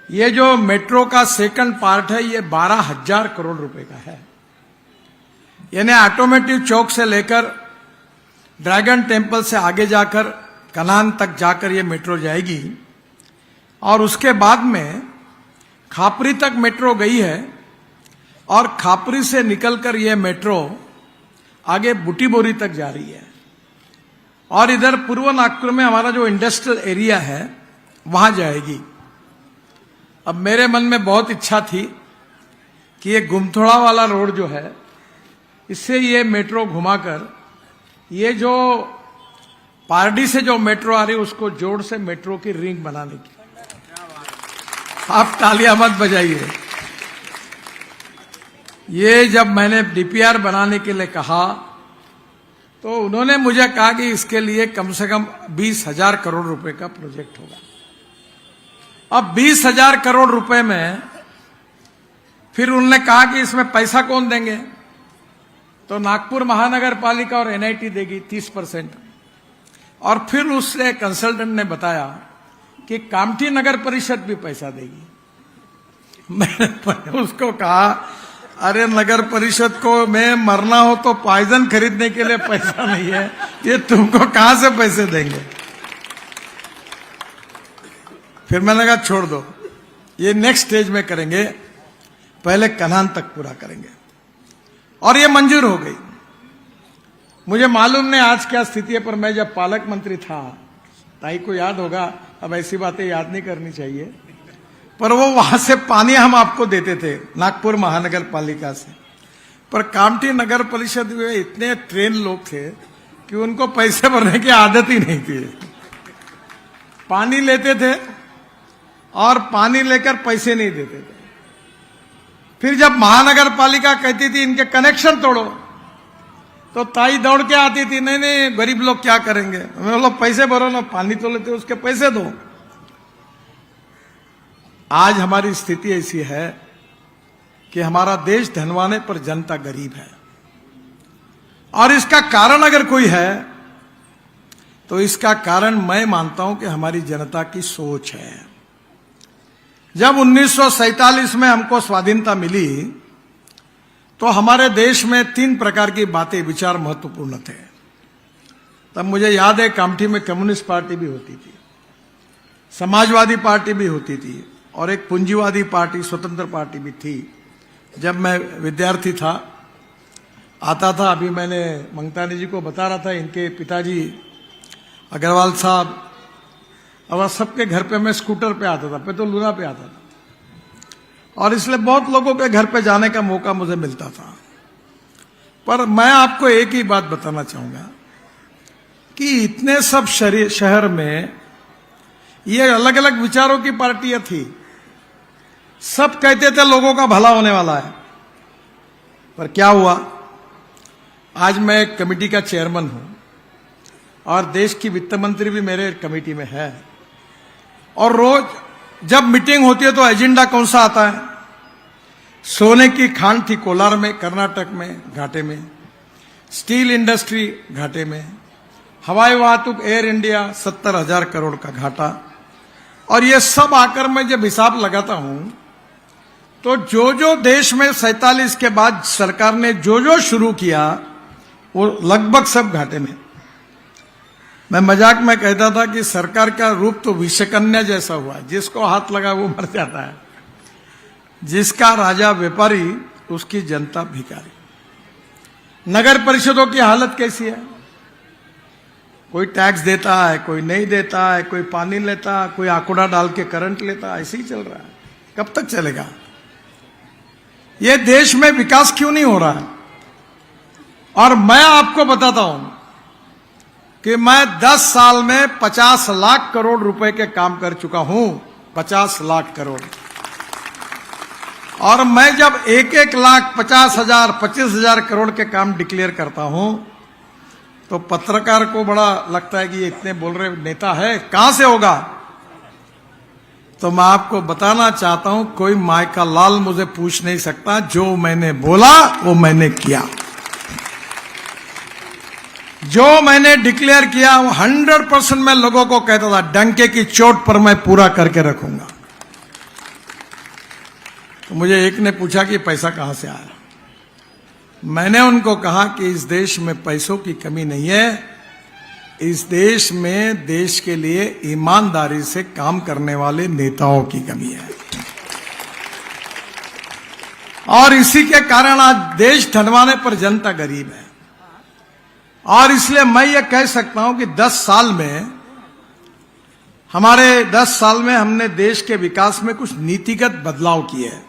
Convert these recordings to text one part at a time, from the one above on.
ये जो मेट्रो का सेकंड पार्ट है ये 12,000 करोड़ रुपए का है। यानी ऑटोमेटिव चौक से लेकर ड्रैगन टेम्पल से आगे जाकर कनान तक जाकर ये मेट्रो जाएगी और उसके बाद में खापरी तक मेट्रो गई है और खापरी से निकलकर ये मेट्रो आगे बुटीबोरी तक जा रही है और इधर पूर्व नागपुर में हमारा जो इंडस्ट्रियल एरिया है वहां जाएगी। अब मेरे मन में बहुत इच्छा थी कि ये गुमथोड़ा वाला रोड जो है इससे ये मेट्रो घुमाकर ये जो पारडी से जो मेट्रो आ रही है उसको जोड़ से मेट्रो की रिंग बनाने की। आप तालियां मत बजाइए। ये जब मैंने डीपीआर बनाने के लिए कहा तो उन्होंने मुझे कहा कि इसके लिए कम से कम 20,000 करोड़ रुपए का प्रोजेक्ट होगा। अब 20,000 करोड़ रुपए में फिर उन्होंने कहा कि इसमें पैसा कौन देंगे, तो नागपुर महानगर पालिका और एनआईटी देगी 30%। और फिर उससे कंसल्टेंट ने बताया कि कामठी नगर परिषद भी पैसा देगी। मैंने उसको कहा, अरे नगर परिषद को में मरना हो तो पॉइजन खरीदने के लिए पैसा नहीं है, ये तुमको कहां से पैसे देंगे। फिर मैंने कहा छोड़ दो, ये नेक्स्ट स्टेज में करेंगे, पहले कनान तक पूरा करेंगे। और ये मंजूर हो गई। मुझे मालूम नहीं आज क्या स्थिति है, पर मैं जब पालक मंत्री था, ताई को याद होगा, अब ऐसी बातें याद नहीं करनी चाहिए, पर वो वहां से पानी हम आपको देते थे नागपुर महानगर पालिका से। पर कामठी नगर परिषद में इतने ट्रेन लोग थे कि उनको पैसे भरने की आदत ही नहीं थी। पानी लेते थे और पानी लेकर पैसे नहीं देते थे। फिर जब महानगर पालिका कहती थी इनके कनेक्शन तोड़ो, तो ताई दौड़ के आती थी, नहीं नहीं गरीब लोग क्या करेंगे, मैं लोग पैसे भरो ना, पानी तो लेते उसके पैसे दो। आज हमारी स्थिति ऐसी है कि हमारा देश धनवाने पर जनता गरीब है। और इसका कारण अगर कोई है तो इसका कारण मैं मानता हूं कि हमारी जनता की सोच है। जब 1947 में हमको स्वाधीनता मिली तो हमारे देश में 3 प्रकार की बातें विचार महत्वपूर्ण थे। तब मुझे याद है कामठी में कम्युनिस्ट पार्टी भी होती थी, समाजवादी पार्टी भी होती थी और एक पूंजीवादी पार्टी स्वतंत्र पार्टी भी थी। जब मैं विद्यार्थी था आता था, अभी मैंने मंगतानी जी को बता रहा था, इनके पिताजी अग्रवाल साहब, अब सबके घर पे मैं स्कूटर पे आता था, पे तो लूना पे आता था, और इसलिए बहुत लोगों के घर पे जाने का मौका मुझे मिलता था। पर मैं आपको एक ही बात बताना चाहूंगा कि इतने सब शहर में ये अलग अलग विचारों की पार्टियां थी, सब कहते थे लोगों का भला होने वाला है। पर क्या हुआ, आज मैं एक कमेटी का चेयरमैन हूं और देश की वित्त मंत्री भी मेरे कमेटी में है, और रोज जब मीटिंग होती है तो एजेंडा कौन सा आता है, सोने की खान थी कोलार में, कर्नाटक में घाटे में, स्टील इंडस्ट्री घाटे में, हवाई वाहतूक एयर इंडिया 70,000 करोड़ का घाटा। और ये सब आकर मैं जब हिसाब लगाता हूं तो जो जो देश में 47 के बाद सरकार ने जो जो शुरू किया वो लगभग सब घाटे में। मैं मजाक में कहता था कि सरकार का रूप तो विषकन्या जैसा हुआ, जिसको हाथ लगा वो मर जाता है, जिसका राजा व्यापारी उसकी जनता भिखारी। नगर परिषदों की हालत कैसी है, कोई टैक्स देता है, कोई नहीं देता है, कोई पानी लेता, कोई आंकड़ा डाल के करंट लेता, ऐसे ही चल रहा है। कब तक चलेगा? ये देश में विकास क्यों नहीं हो रहा है? और मैं आपको बताता हूं कि मैं 10 साल में 50 लाख करोड़ रुपए के काम कर चुका हूं, 50 लाख करोड़। और मैं जब 1-1 लाख 50,000 25,000 करोड़ के काम डिक्लेयर करता हूं तो पत्रकार को बड़ा लगता है कि ये इतने बोल रहे नेता है, कहां से होगा। तो मैं आपको बताना चाहता हूं, कोई माय का लाल मुझे पूछ नहीं सकता, जो मैंने बोला वो मैंने किया, जो मैंने डिक्लेयर किया वो 100% मैं लोगों को कहता था, डंके की चोट पर मैं पूरा करके रखूंगा। तो मुझे एक ने पूछा कि पैसा कहां से आया। मैंने उनको कहा कि इस देश में पैसों की कमी नहीं है, इस देश में देश के लिए ईमानदारी से काम करने वाले नेताओं की कमी है। और इसी के कारण आज देश धनवाने पर जनता गरीब है। और इसलिए मैं ये कह सकता हूं कि 10 साल में हमने देश के विकास में कुछ नीतिगत बदलाव किए हैं।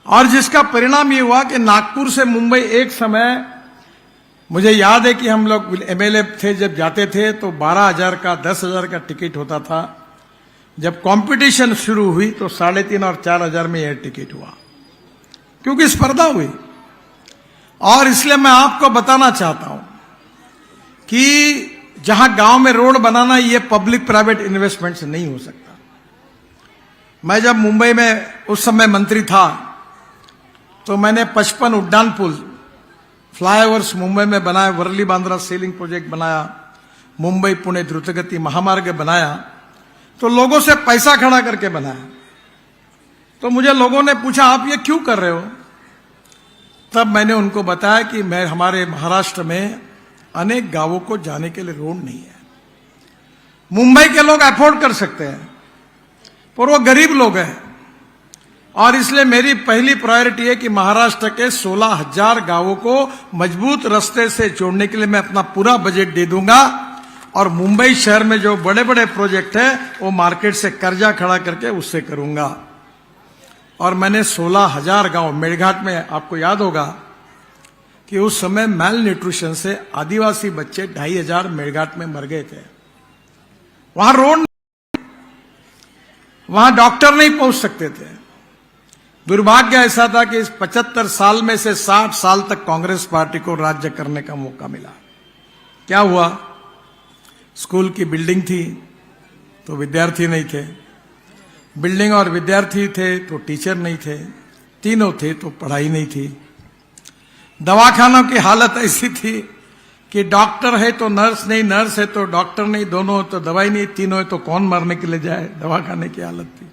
और जिसका परिणाम ये हुआ कि नागपुर से मुंबई एक समय, मुझे याद है कि हम लोग एमएलए थे, जब जाते थे तो 12,000 का 10,000 का टिकट होता था। जब कंपटीशन शुरू हुई तो 3,500 और 4,000 में यह टिकट हुआ, क्योंकि स्पर्धा हुई। और इसलिए मैं आपको बताना चाहता हूं कि जहां गांव में रोड बनाना, ये पब्लिक प्राइवेट इन्वेस्टमेंट से नहीं हो सकता। मैं जब मुंबई में उस समय मंत्री था तो मैंने 55 उड्डान पुल, फ्लाईओवर्स मुंबई में बनाया, वर्ली बांद्रा सेलिंग प्रोजेक्ट बनाया, मुंबई पुणे द्रुतगति महामार्ग बनाया, तो लोगों से पैसा खड़ा करके बनाया। तो मुझे लोगों ने पूछा आप ये क्यों कर रहे हो? तब मैंने उनको बताया कि हमारे महाराष्ट्र में अनेक गांवों को जाने के लिए रोड नहीं है। मुंबई के लोग अफोर्ड कर सकते हैं पर वो गरीब लोग हैं। और इसलिए मेरी पहली प्रायोरिटी है कि महाराष्ट्र के 16,000 गांवों को मजबूत रास्ते से जोड़ने के लिए मैं अपना पूरा बजट दे दूंगा। और मुंबई शहर में जो बड़े बड़े प्रोजेक्ट है वो मार्केट से कर्जा खड़ा करके उससे करूंगा। और मैंने 16,000 गांव, मेड़घाट में आपको याद होगा कि उस समय मैल न्यूट्रिशन से आदिवासी बच्चे 2,500 मेड़घाट में मर गए थे। वहां रोड, वहां डॉक्टर नहीं पहुंच सकते थे। दुर्भाग्य ऐसा था कि इस 75 साल में से 60 साल तक कांग्रेस पार्टी को राज्य करने का मौका मिला। क्या हुआ? स्कूल की बिल्डिंग थी तो विद्यार्थी नहीं थे, बिल्डिंग और विद्यार्थी थे तो टीचर नहीं थे, तीनों थे तो पढ़ाई नहीं थी। दवाखानों की हालत ऐसी थी कि डॉक्टर है तो नर्स नहीं, नर्स है तो डॉक्टर नहीं, दोनों है तो दवाई नहीं, तीनों है तो कौन मरने के लिए जाए, दवाखाने की हालत थी।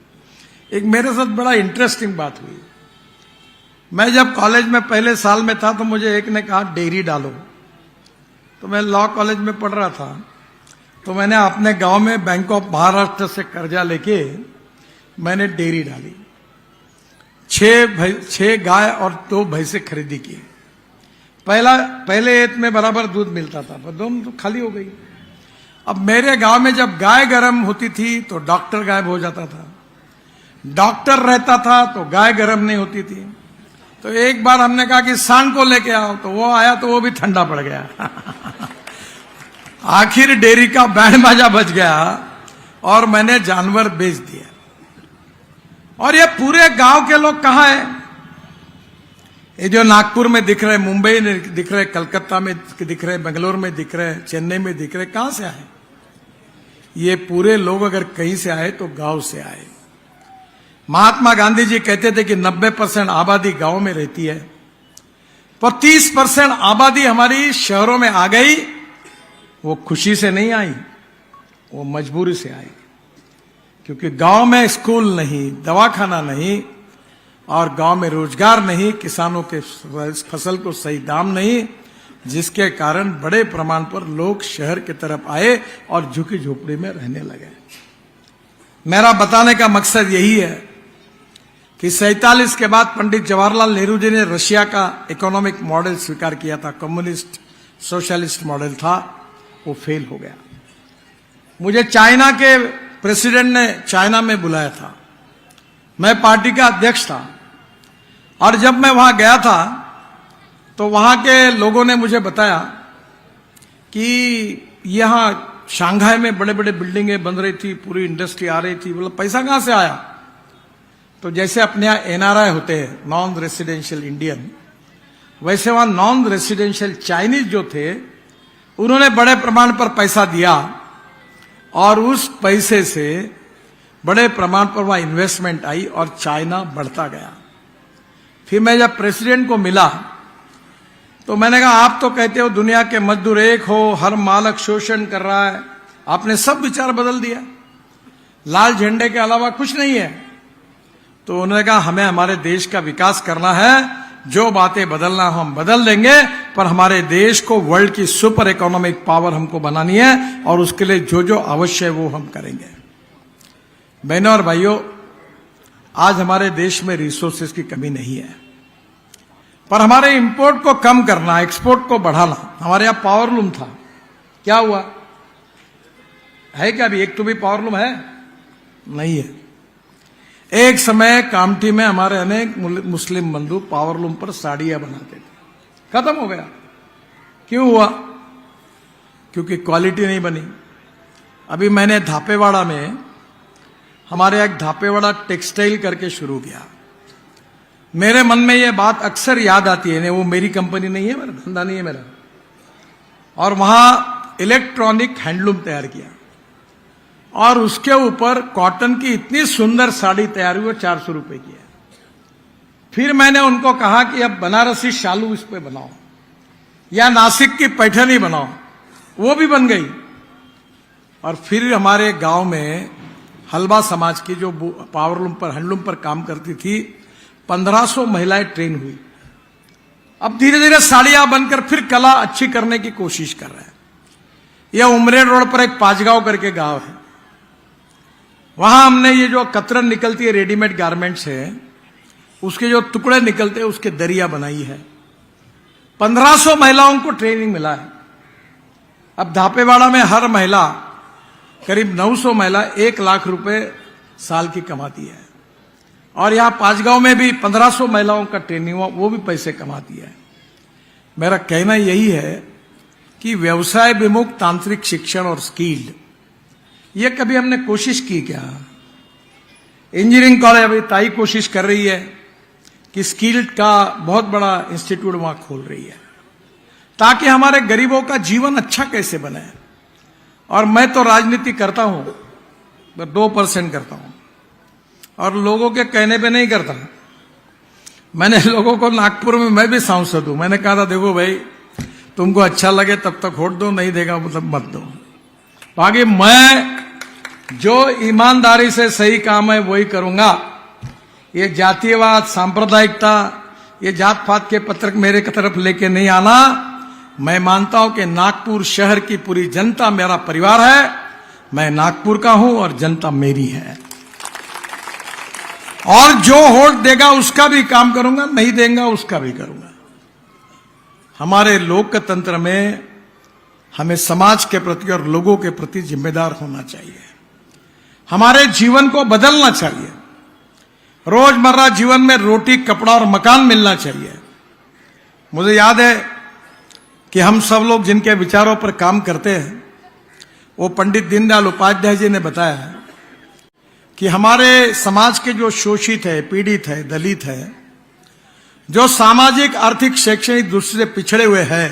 एक मेरे साथ बड़ा इंटरेस्टिंग बात हुई। मैं जब कॉलेज में पहले साल में था तो मुझे एक ने कहा डेयरी डालो। तो मैं लॉ कॉलेज में पढ़ रहा था, तो मैंने अपने गांव में बैंक ऑफ महाराष्ट्र से कर्जा लेके मैंने डेयरी डाली। 6 गाय और 2 भैंसे खरीदी की। पहले एत में बराबर दूध मिलता था, पर दोनों तो खाली हो गई। अब मेरे गांव में जब गाय गर्म होती थी तो डॉक्टर गायब हो जाता था, डॉक्टर रहता था तो गाय गर्म नहीं होती थी। तो एक बार हमने कहा कि सांड को लेके आओ, तो वो आया तो वो भी ठंडा पड़ गया। आखिर डेयरी का बैंड बाजा बज गया और मैंने जानवर बेच दिया। और ये पूरे गांव के लोग कहां हैं? ये जो नागपुर में दिख रहे, मुंबई में दिख रहे, कलकत्ता में दिख रहे, बेंगलोर में दिख रहे, चेन्नई में दिख रहे, कहां से आए? ये पूरे लोग अगर कहीं से आए तो गांव से आए। महात्मा गांधी जी कहते थे कि 90% आबादी गांव में रहती है, पर 30% आबादी हमारी शहरों में आ गई। वो खुशी से नहीं आई, वो मजबूरी से आई, क्योंकि गांव में स्कूल नहीं, दवाखाना नहीं, और गांव में रोजगार नहीं, किसानों के फसल को सही दाम नहीं, जिसके कारण बड़े प्रमाण पर लोग शहर की तरफ आए और झुकी झोपड़ी में रहने लगे। मेरा बताने का मकसद यही है कि 47 के बाद पंडित जवाहरलाल नेहरू जी ने रशिया का इकोनॉमिक मॉडल स्वीकार किया था, कम्युनिस्ट सोशलिस्ट मॉडल था, वो फेल हो गया। मुझे चाइना के प्रेसिडेंट ने चाइना में बुलाया था, मैं पार्टी का अध्यक्ष था, और जब मैं वहां गया था तो वहां के लोगों ने मुझे बताया कि यहां शंघाई में बड़े बड़े बिल्डिंगें बन रही थी, पूरी इंडस्ट्री आ रही थी। बोला पैसा कहां से आया? तो जैसे अपने यहां एनआरआई होते हैं, नॉन रेसिडेंशियल इंडियन, वैसे वहां नॉन रेसिडेंशियल चाइनीज जो थे उन्होंने बड़े प्रमाण पर पैसा दिया और उस पैसे से बड़े प्रमाण पर वहां इन्वेस्टमेंट आई और चाइना बढ़ता गया। फिर मैं जब प्रेसिडेंट को मिला तो मैंने कहा आप तो कहते हो दुनिया के मजदूर एक हो, हर मालक शोषण कर रहा है, आपने सब विचार बदल दिया, लाल झंडे के अलावा कुछ नहीं है। तो उन्होंने कहा हमें हमारे देश का विकास करना है, जो बातें बदलना हो हम बदल देंगे, पर हमारे देश को वर्ल्ड की सुपर इकोनॉमिक पावर हमको बनानी है और उसके लिए जो जो आवश्यक है वो हम करेंगे। बहनों और भाइयों, आज हमारे देश में रिसोर्सेज की कमी नहीं है, पर हमारे इंपोर्ट को कम करना, एक्सपोर्ट को बढ़ाना। हमारे यहां पावरलूम था, क्या हुआ है? क्या अभी एक तो भी पावरलूम है? नहीं है। एक समय कामठी में हमारे अनेक मुस्लिम बंधु पावरलूम पर साड़ियां बनाते थे, खत्म हो गया। क्यों हुआ? क्योंकि क्वालिटी नहीं बनी। अभी मैंने धापेवाड़ा में, हमारे एक धापेवाड़ा टेक्सटाइल करके शुरू किया। मेरे मन में यह बात अक्सर याद आती है, वो मेरी कंपनी नहीं है, मेरा धंधा नहीं है मेरा, और वहां इलेक्ट्रॉनिक हैंडलूम तैयार किया और उसके ऊपर कॉटन की इतनी सुंदर साड़ी तैयार हुई, 400 रुपए की है। फिर मैंने उनको कहा कि अब बनारसी शालू इस पे बनाओ या नासिक की पैठनी बनाओ, वो भी बन गई। और फिर हमारे गांव में हलवा समाज की जो पावरलूम पर, हैंडलूम पर काम करती थी, 1500 महिलाएं ट्रेन हुई। अब धीरे धीरे साड़ियां बनकर फिर कला अच्छी करने की कोशिश कर रहे हैं। यह उमरेड रोड पर एक पांचगांव करके गांव है, वहां हमने ये जो कतरन निकलती है रेडीमेड गारमेंट्स है, उसके जो टुकड़े निकलते हैं उसके दरिया बनाई है। 1500 महिलाओं को ट्रेनिंग मिला है। अब धापेवाड़ा में हर महिला, करीब 900 महिला 1 लाख रुपए साल की कमाती है, और यहां पांचगांव में भी 1500 महिलाओं का ट्रेनिंग हुआ, वो भी पैसे कमाती है। मेरा कहना यही है कि व्यवसाय विमुख तांत्रिक शिक्षण और स्किल्ड, ये कभी हमने कोशिश की क्या? इंजीनियरिंग कॉलेज अभी ताई कोशिश कर रही है कि स्किल्ड का बहुत बड़ा इंस्टीट्यूट वहां खोल रही है, ताकि हमारे गरीबों का जीवन अच्छा कैसे बने। और मैं तो राजनीति करता हूं, 2% करता हूं, और लोगों के कहने पे नहीं करता। मैंने लोगों को, नागपुर में मैं भी सांसद हूं, मैंने कहा था देखो भाई, तुमको अच्छा लगे तब तक वोट दो, नहीं देगा मतलब मत दो। बाकी मैं जो ईमानदारी से सही काम है वही करूंगा। ये जातीयवाद, सांप्रदायिकता, ये जात पात के पत्रक मेरे तरफ लेके नहीं आना। मैं मानता हूं कि नागपुर शहर की पूरी जनता मेरा परिवार है, मैं नागपुर का हूं और जनता मेरी है, और जो वोट देगा उसका भी काम करूंगा, नहीं देगा उसका भी करूंगा। हमारे लोकतंत्र में हमें समाज के प्रति और लोगों के प्रति जिम्मेदार होना चाहिए। हमारे जीवन को बदलना चाहिए। रोजमर्रा जीवन में रोटी, कपड़ा और मकान मिलना चाहिए। मुझे याद है कि हम सब लोग जिनके विचारों पर काम करते हैं, वो पंडित दीनदयाल उपाध्याय जी ने बताया कि हमारे समाज के जो शोषित है, पीड़ित है, दलित है, जो सामाजिक, आर्थिक, शैक्षणिक दृष्टि से पिछड़े हुए हैं,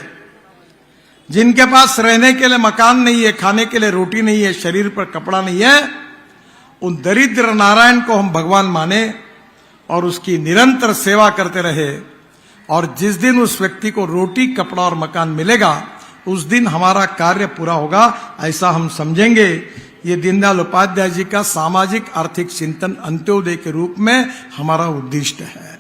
जिनके पास रहने के लिए मकान नहीं है, खाने के लिए रोटी नहीं है, शरीर पर कपड़ा नहीं है, उन दरिद्र नारायण को हम भगवान माने और उसकी निरंतर सेवा करते रहे। और जिस दिन उस व्यक्ति को रोटी, कपड़ा और मकान मिलेगा, उस दिन हमारा कार्य पूरा होगा, ऐसा हम समझेंगे। ये दीनदयाल उपाध्याय जी का सामाजिक आर्थिक चिंतन अंत्योदय के रूप में हमारा उद्दिष्ट है।